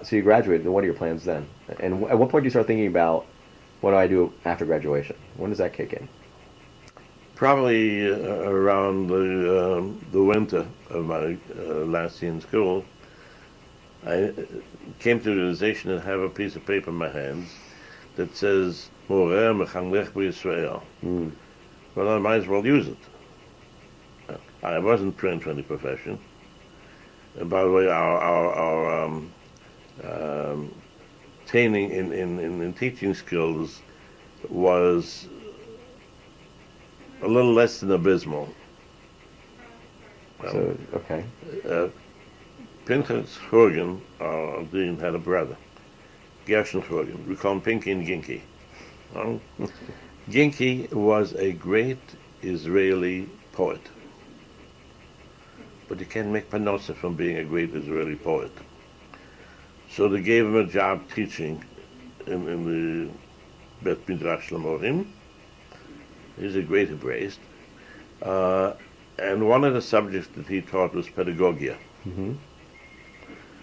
So you graduated, and what are your plans then? And at what point do you start thinking about what do I do after graduation? When does that kick in? Probably around the winter of my last year in school, I came to the realization that I have a piece of paper in my hands that says "Moreh mechanech b'Yisrael." Mm. Well, I might as well use it. I wasn't trained for any profession. And by the way, our training in teaching skills was a little less than abysmal. Well, So, okay. Pinchas Horgan, our dean, had a brother, Gershon Horgan. We call him Pinky and Ginky. Ginky was a great Israeli poet, but you can't make panosa from being a great Israeli poet. So they gave him a job teaching in the Bet Midrash Lamorim. He's a great Hebraist. And one of the subjects that he taught was pedagogia. Mm-hmm.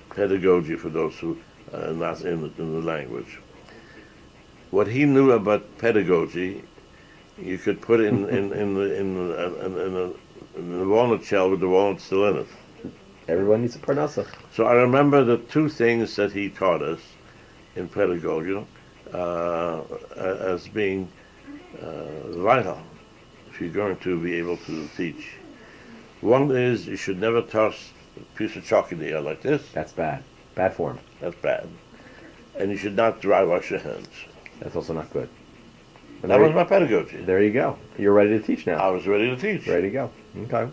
Pedagogy for those who are not in the language. What he knew about pedagogy, you could put in the walnut shell with the walnut still in it. Everyone needs a parnasa. So I remember the two things that he taught us in pedagogy as being vital if you're going to be able to teach. One is you should never toss a piece of chalk in the air like this. That's bad. Bad form. That's bad. And you should not dry wash your hands. That's also not good. And That was my pedagogy. There you go. You're ready to teach now. I was ready to teach. Ready to go. Okay.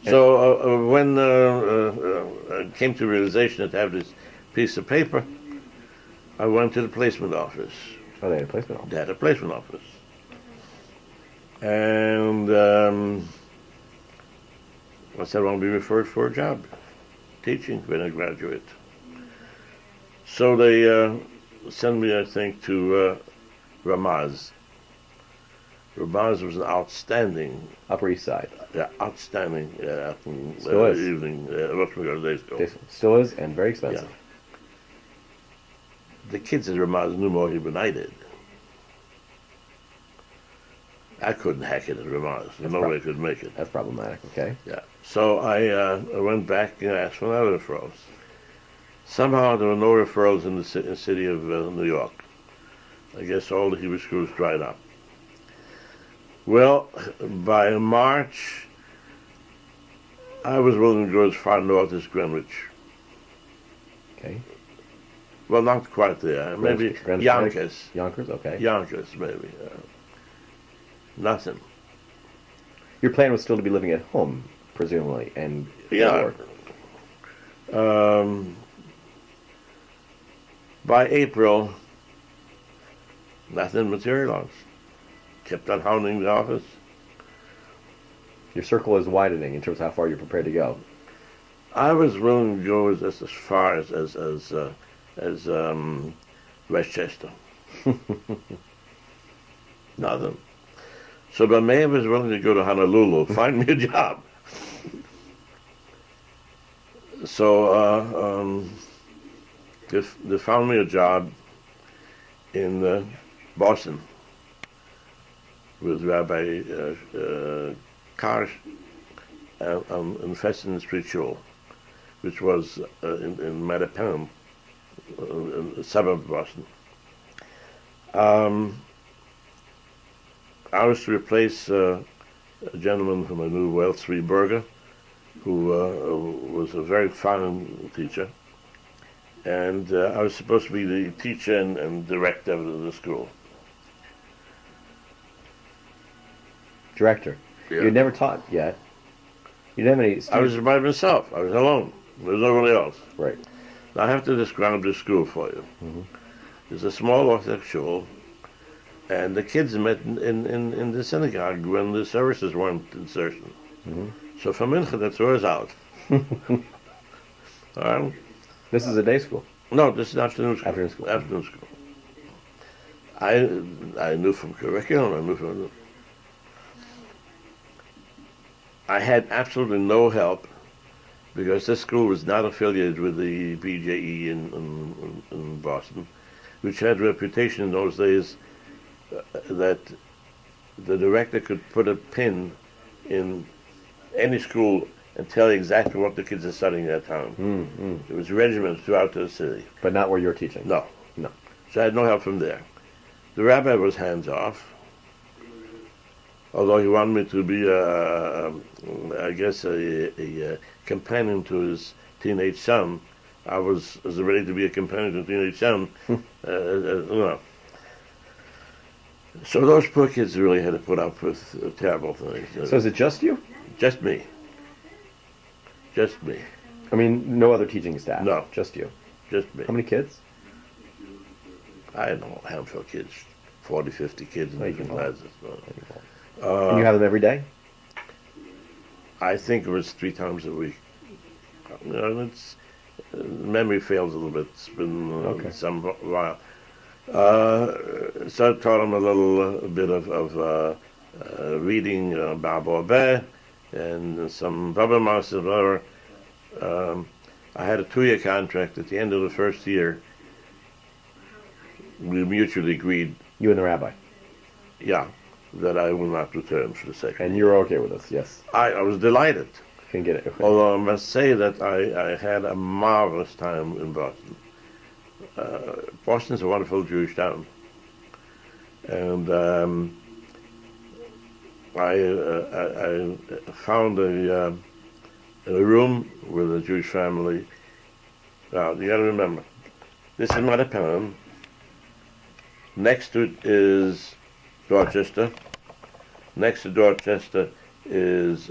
So when I came to realization that I have this piece of paper, I went to the placement office. Oh, they had a placement office. They had a placement office. And I said, I want to be referred for a job, teaching when I graduate. So they sent me, I think, to Ramaz. Ramaz was an outstanding, Upper East Side. outstanding Still is. evening, days ago. Still is, and very expensive. Yeah. The kids at Ramaz knew more than I did. I couldn't hack it at Ramaz. No way I could make it. That's problematic, okay? Yeah. So I went back and asked for another referrals. Somehow there were no referrals in the city of New York. I guess all the Hebrew schools dried up. Well, by March, I was willing to go as far north as Greenwich. Okay. Well, not quite there. Maybe Yonkers. Yonkers, okay. Yonkers, maybe. Nothing. Your plan was still to be living at home, presumably, and Yeah. work. By April, nothing materialized. Kept on hounding the office. Your circle is widening in terms of how far you're prepared to go. I was willing to go as far as Westchester. Nothing. So my man was willing to go to Honolulu, find me a job. So they found me a job in Boston with Rabbi Karsh in Fessenden Street Shul, which was in Mattapan, a suburb of Boston. I was to replace a gentleman whom I knew well, Sri Berger, who was a very fine teacher. And I was supposed to be the teacher and director of the school. Director. Yeah. You had never taught yet. You didn't have any students. I was by myself. I was alone. There was nobody else. Right. Now I have to describe the school for you. Mm-hmm. It's a small Orthodox shul, and the kids met in the synagogue when the services weren't in session. Mm-hmm. So for Mincha, that's always out. All right? This is a day school. No, this is afternoon school. Afternoon school. Afternoon school. I knew from curriculum, I knew from... I had absolutely no help because this school was not affiliated with the BJE in Boston, which had a reputation in those days that the director could put a pin in any school and tell you exactly what the kids are studying in that town. There was regiments throughout the city. But not where you're teaching? No. No. So I had no help from there. The rabbi was hands-off, although he wanted me to be, I guess, a companion to his teenage son. I was ready to be a companion to a teenage son. So those poor kids really had to put up with terrible things. So is it just you? Just me. Just me. I mean, no other teaching staff? No. Just you? Just me. How many kids? I don't know, a handful of kids. 40, 50 kids in different classes. And you have them every day? I think it was 3 times a week. It's memory fails a little bit. It's been some while. So I taught them a little bit of reading Bab Orbeh and some Baba Masters, whatever. I had a 2-year contract. At the end of the first year, we mutually agreed. You and the rabbi? Yeah, that I will not return for the second. And you're okay with this, yes? I was delighted. Can get it. Although I must say that I had a marvelous time in Boston. Boston's a wonderful Jewish town. And I found a room with a Jewish family. Now, you got to remember, this is not a town. Next to it is Dorchester. Next to Dorchester is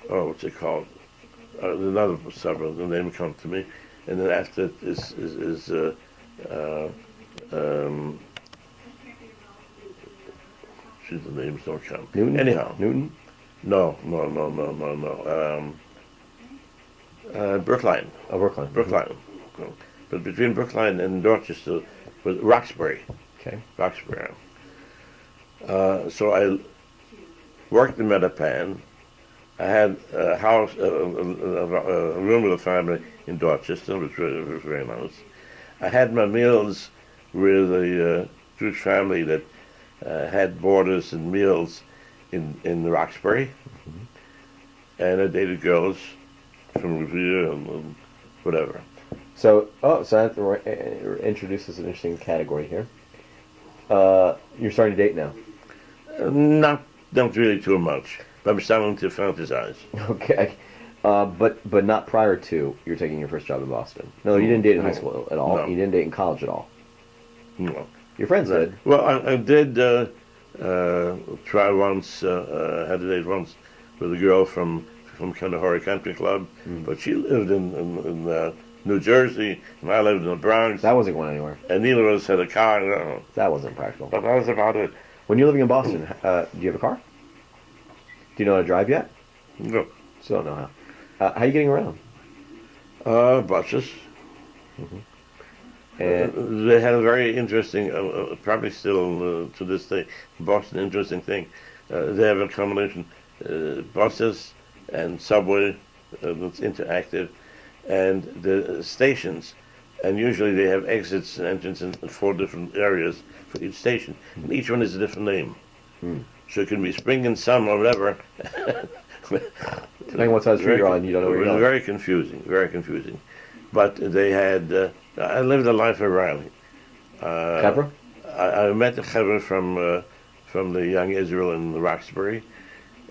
what's it called? Another suburb. The name comes to me, and then after it is the names don't come. Newton? Anyhow, Newton? No. Brookline. Oh, Brooklyn. Brookline. But between Brookline and Dorchester was Roxbury. Okay. Roxbury. So I worked in Metapan. I had a house, a room with a family in Dorchester, which was very nice. I had my meals with a Jewish family that had boarders and meals in Roxbury. And I dated girls from Revere and whatever. So that introduces an interesting category here. You're starting to date now. Not really too much, but I'm starting to fantasize. Okay, but not prior to you're taking your first job in Boston. No, you didn't date in high school at all. No. You didn't date in college at all. No. Your friends did. Well, I did try once. Had a date once with a girl from Kandahari Country Club, but she lived in New Jersey, and I lived in the Bronx. That wasn't going anywhere. And neither of us had a car. No. That wasn't practical. But that was about it. When you're living in Boston, do you have a car? Do you know how to drive yet? No. Still don't know how. How are you getting around? Buses. And They had a very interesting, probably still to this day, Boston interesting thing. They have a combination buses and subway that's interactive, and the stations, and usually they have exits and entrances in 4 different areas for each station, and each one is a different name. So it can be spring and summer or whatever. depending what side of the street you're on, you don't know where you're going. Very confusing. But they had, I lived a life of Riley. Chevra? I met the Chevra from the Young Israel in Roxbury,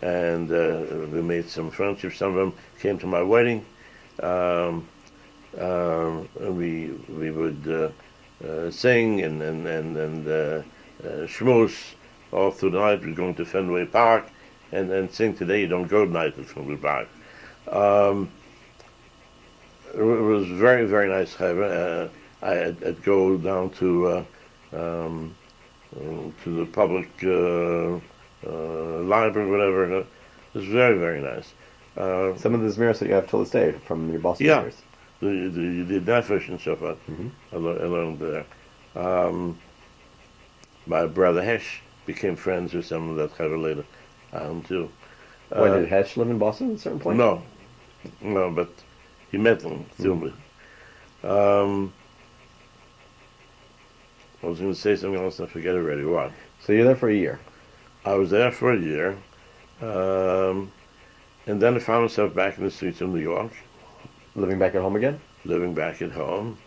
and we made some friendships. Some of them came to my wedding. We would sing and schmooze all through the night. We're going to Fenway Park and sing Today You Don't Go Tonight at Fenway Park. It was very, very nice. I'd go down to the public library, whatever. It was very, very nice. Some of the Zmiros that you have till this day from your Boston Yeah. years. The Nefesh and so forth. I learned there. My brother Hesh became friends with some of that cover later on too. When did Hesh live in Boston at a certain point? No, but he met them through me. I was going to say something else, I forget already. What? So you're there for a year. I was there for a year, and then I found myself back in the streets of New York, Living back at home again? living back at home.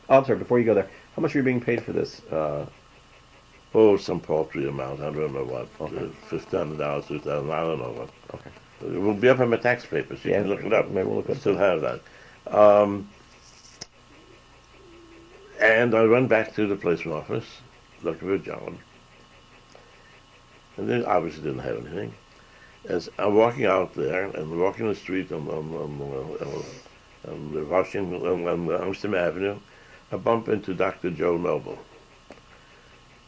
Oh, I'm sorry, before you go there, how much are you being paid for this? Oh, some paltry amount. I don't know what. Okay. $1,500, $2,000. I don't know what. Okay. It will be up in my tax papers. You can look it up. Maybe we'll look I at still have that. And I went back to the placement office, looking for a job. And they obviously didn't have anything. As I'm walking out there and walking the street on the Washington, on Amsterdam Avenue, I bump into Dr. Joe Noble.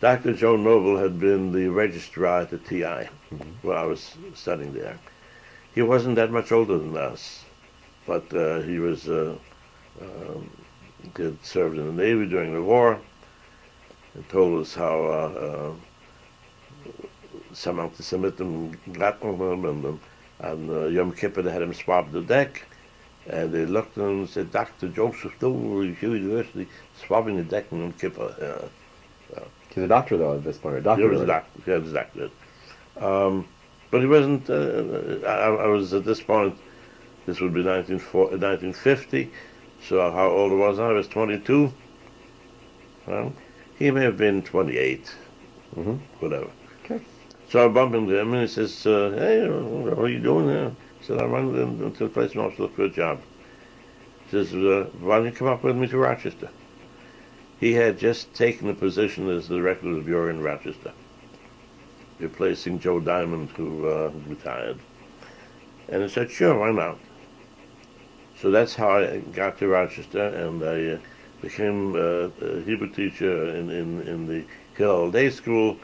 Dr. Joe Noble had been the registrar at the TI when I was studying there. He wasn't that much older than us, but he was he had served in the Navy during the war and told us how some anti-Semitim got on him, and Yom Kippur they had him swab the deck, and they looked at him and said, Dr. Joseph Dover, University, swabbing the deck on Yom Kippur. He's a doctor, though, at this point. A doctor. He was a doctor. He was a doctor. But he wasn't. I was at this point. This would be 1950. So how old was I? I was 22. Well, he may have been 28. Whatever. Okay. So I bumped into him and he says, "Hey, what are you doing there?" I said, "I went into the place and I was looking for a job." He says, "Why don't you come up with me to Rochester?" He had just taken a position as the director of the bureau in Rochester, replacing Joe Diamond, who retired. And I said, sure, why not? So that's how I got to Rochester, and I became a Hebrew teacher in the Hillel Day School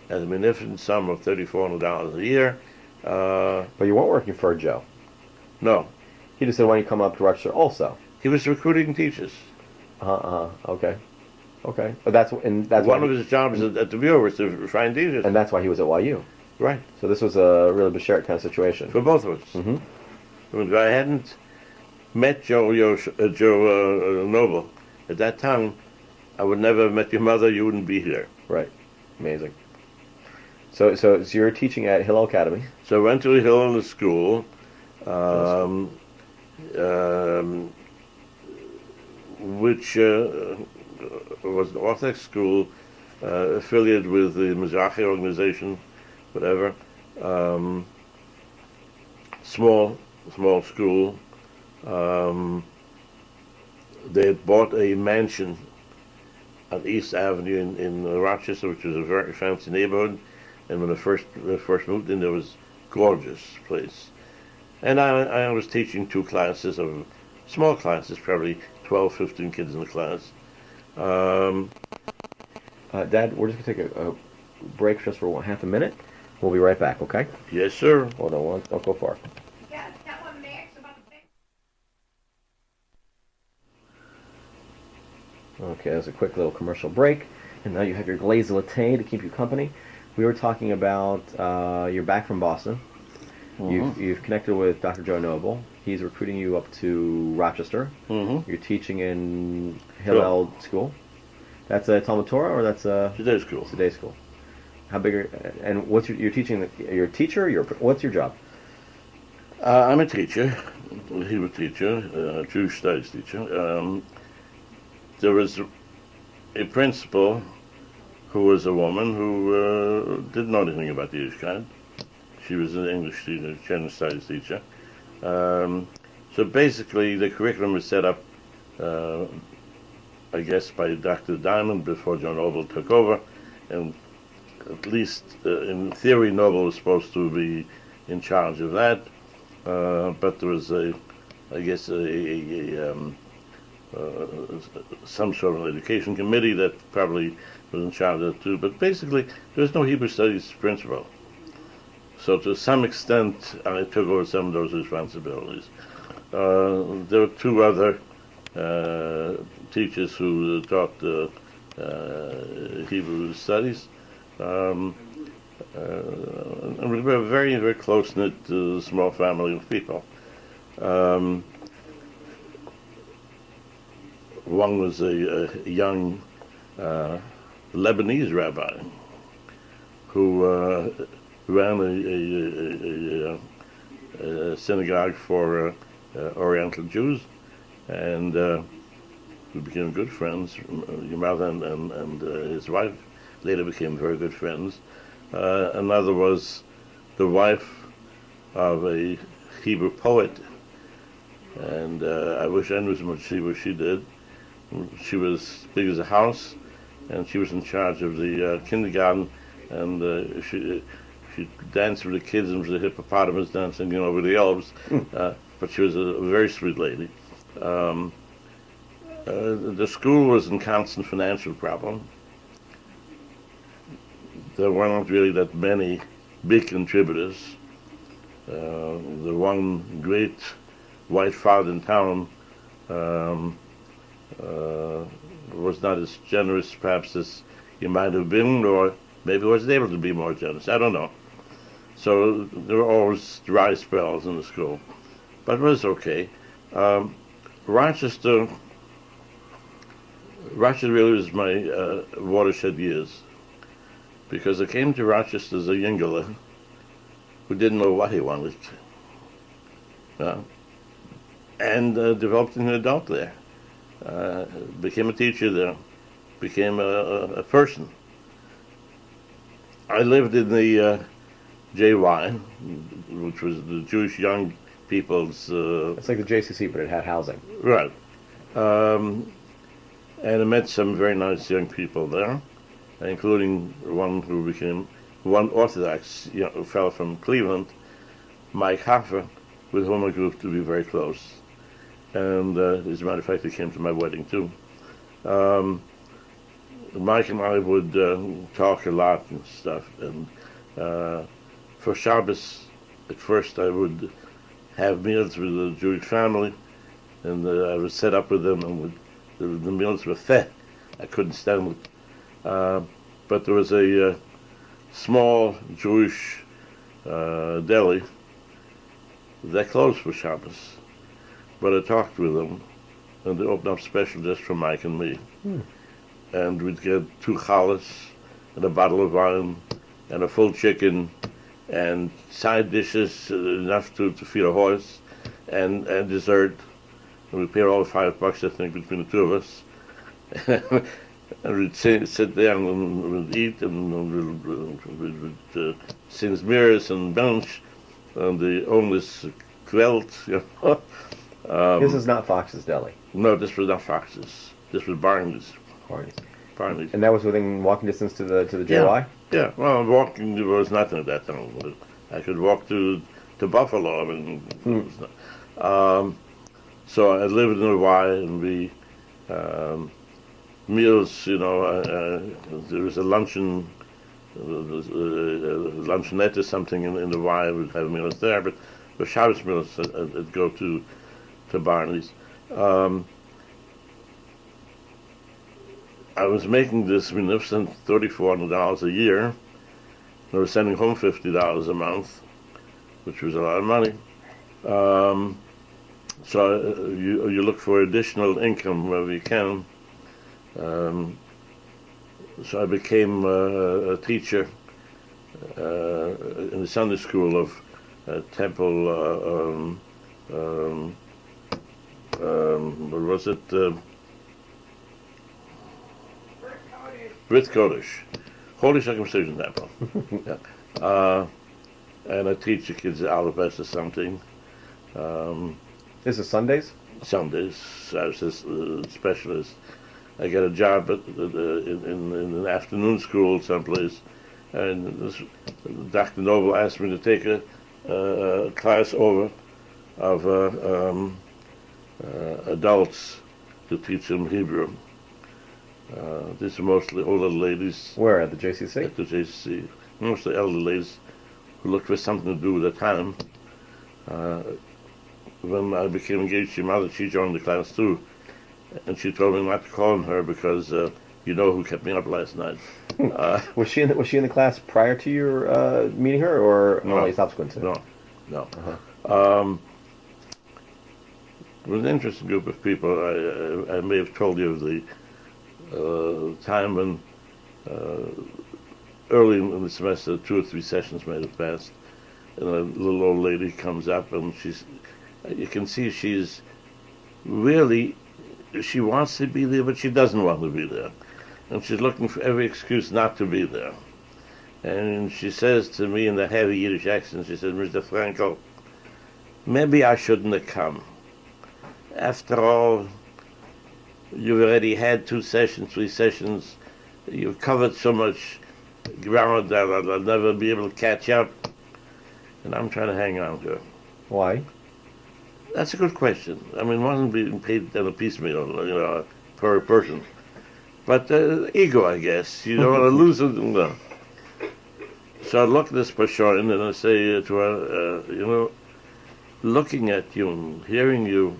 at a magnificent sum of $3,400 a year. But you weren't working for Joe. No. He just said, why don't you come up to Rochester also? He was recruiting teachers. Okay. Okay. But that's one of his jobs at the bureau was to find teachers. And that's why he was at YU. Right. So this was a really Bashert kind of situation. For both of us. If I hadn't met Joe Noble at that time, I would never have met your mother. You wouldn't be here. Right. Amazing. So you're teaching at Hillel Academy. So I went to Hillel School, which was an Orthodox school affiliated with the Mizrahi organization, whatever. Small school. They had bought a mansion on East Avenue in Rochester, which was a very fancy neighborhood. And when I first moved in, there was a gorgeous place. And I was teaching two classes of small classes, probably 12, 15 kids in the class. Dad, we're just going to take a break just for half a minute. We'll be right back, okay? Yes, sir. Hold on, don't go far. Yeah, that one Max about the thing. Okay, that's a quick little commercial break. And now you have your glaze latte to keep you company. We were talking about you're back from Boston. You've connected with Dr. Joe Noble. He's recruiting you up to Rochester. You're teaching in Hillel School. That's a Talmud Torah, or that's a Today school. Today school. How big are, and what's you're teaching? You're a teacher. What's your job? I'm a teacher, a Hebrew teacher, a Jewish studies teacher. There was a principal who was a woman who didn't know anything about the Yiddishkeit. She was an English teacher, general studies teacher. So basically, the curriculum was set up, I guess, by Dr. Diamond before John Noble took over, and at least in theory, Noble was supposed to be in charge of that. But there was some sort of education committee that probably was in charge of it too. But basically, there was no Hebrew studies principal. So to some extent, I took over some of those responsibilities. There were two other teachers who taught Hebrew studies. and we were a very, very close-knit, small family of people. One was a young Lebanese rabbi who ran a synagogue for Oriental Jews, and we became good friends. Your mother and his wife later became very good friends. Another was the wife of a Hebrew poet, and I wish I knew as much as she did. She was big as a house, and she was in charge of the kindergarten, and she danced with the kids and was a hippopotamus dancing, with the elves. But she was a very sweet lady. The school was in constant financial problem. There weren't really that many big contributors. The one great white father in town was not as generous perhaps as he might have been, or maybe wasn't able to be more generous. I don't know. So there were always dry spells in the school, but it was okay. Rochester really was my watershed years, because I came to Rochester as a Yingler who didn't know what he wanted, and developed an adult there. Became a teacher there, became a person. I lived in the JY, which was the Jewish Young People's... It's like the JCC, but it had housing. Right. And I met some very nice young people there, including one Orthodox fellow from Cleveland, Mike Hoffer, with whom I grew to be very close. And as a matter of fact, he came to my wedding too. Mike and I would talk a lot and stuff. And for Shabbos, at first I would have meals with the Jewish family, and I would set up with them, and the meals were feh. I couldn't stand it. But there was a small Jewish deli that closed for Shabbos. But I talked with them, and they opened up special just for Mike and me. And we'd get 2 challahs and a bottle of wine and a full chicken and side dishes enough to feed a horse, and dessert. And we'd pay all $5, I think, between the two of us. And we'd sit down and we'd eat, and we'd sing mirrors and bench, and the onus kwelt, This is not Fox's Deli. No, this was not Fox's. This was Barney's. Barney's. And that was within walking distance to the JY? Yeah. Well, walking, there was nothing at that time. I could walk to Buffalo. I mean, so I lived in the Y, and we meals. There was a luncheonette or something in the Y. We'd have meals there, but for Shabbos meals, I'd go to Barney's. I was making this magnificent $3,400 a year. I was sending home $50 a month, which was a lot of money. So you look for additional income wherever you can. So I became a teacher in the Sunday school of Temple. What was it? Brit Kodesh, Holy Circumcision Temple. And I teach the kids the alphabet or something. This is Sundays? Sundays. I was a specialist. I got a job in an afternoon school someplace, and Dr. Noble asked me to take a class over of adults to teach them Hebrew. These are mostly older ladies. Where, at the JCC? At the JCC. Mostly elder ladies who looked for something to do at the time. When I became engaged to your mother, she joined the class too. And she told me not to call on her because You know who kept me up last night. Was she in the class prior to your meeting her, or only subsequent to? No. Uh-huh. It was an interesting group of people. I may have told you of the time when early in the semester, 2 or 3 sessions might have passed, and a little old lady comes up, and you can see she's really, she wants to be there, but she doesn't want to be there. And she's looking for every excuse not to be there. And she says to me in the heavy Yiddish accent, she says, Mr. Frankel, maybe I shouldn't have come. After all, you've already had 2 sessions, 3 sessions. You've covered so much ground that I'll never be able to catch up. And I'm trying to hang on to her. Why? That's a good question. I mean, one isn't being paid on a piecemeal, per person. But ego, I guess. You don't want to lose it. No. So I look at this Pashon and I say to her, looking at you and hearing you,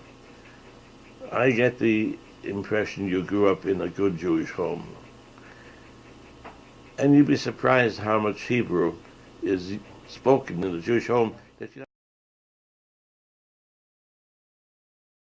I get the impression you grew up in a good Jewish home. And you'd be surprised how much Hebrew is spoken in a Jewish home that you